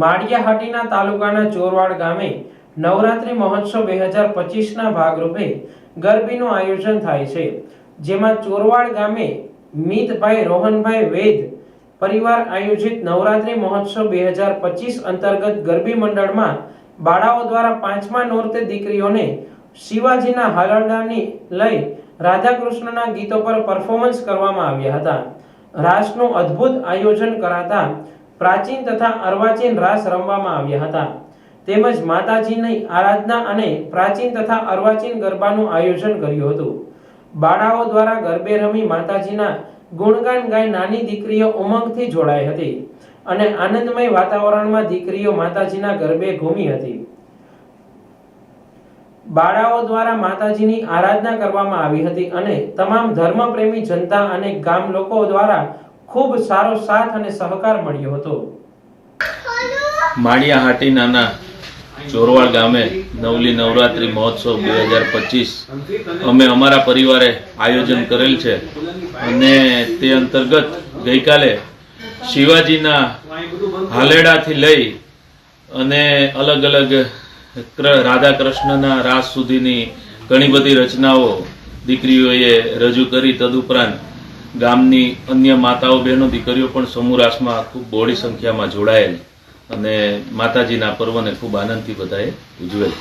માળિયાહાટીના તાલુકાના ચોરવાડ ગામે નવરાત્રી મહોત્સવ 2025ના ભાગરૂપે ગરબીનું આયોજન થાય છે, જેમાં ચોરવાડ ગામે મિતભાઈ રોહનભાઈ વેદ પરિવાર આયોજિત નવરાત્રી મહોત્સવ 2025 અંતર્ગત ગરબી મંડળમાં બાળાઓ દ્વારા પાંચમા નોરતે દીકરીઓને શિવાજીના હાલરડાની લઈ રાધાકૃષ્ણના ગીતો પર પરફોર્મન્સ કરવામાં આવ્યા હતા. રાસનું અદ્ભુત આયોજન કરાતા પ્રાચીન તથા અર્વાચીન રાસ રમવામાં આવ્યા હતા, તેમજ માતાજીની આરાધના અને પ્રાચીન તથા અર્વાચીન ગરબાનું આયોજન કર્યું હતું. બાળાઓ દ્વારા ગરબે રમી માતાજીના ગુણગાન ગાઈ નાની દીકરીઓ ઉમંગથી જોડાઈ હતી અને આનંદમય વાતાવરણમાં દીકરીઓ માતાજીના ગરબે ઘૂમી હતી. બાળાઓ દ્વારા માતાજીની આરાધના કરવામાં આવી હતી અને તમામ ધર્મપ્રેમી જનતા અને ગામ લોકો દ્વારા ખૂબ સારો સાથ અને સહકાર મળ્યો હતો. માળિયાહાટીના ચોરવાડ ગામે નવલી નવરાત્રી મહોત્સવ 2025 અમે અમારા પરિવારે આયોજન કરેલ છે અને તે અંતર્ગત ગઈકાલે શિવાજીના હાલેડાથી લઈ અને અલગ અલગ રાધા કૃષ્ણના રાસ સુધીની ઘણી બધી રચનાઓ દીકરીઓએ રજૂ કરી. તદુપરાંત ગામની અન્ય માતાઓ બહેનો દીકરીઓ પણ સમૂહ રાસમાં ખૂબ બહોળી સંખ્યામાં જોડાયેલ અને માતાજીના પર્વને ખૂબ આનંદથી બધાએ ઉજવેલ.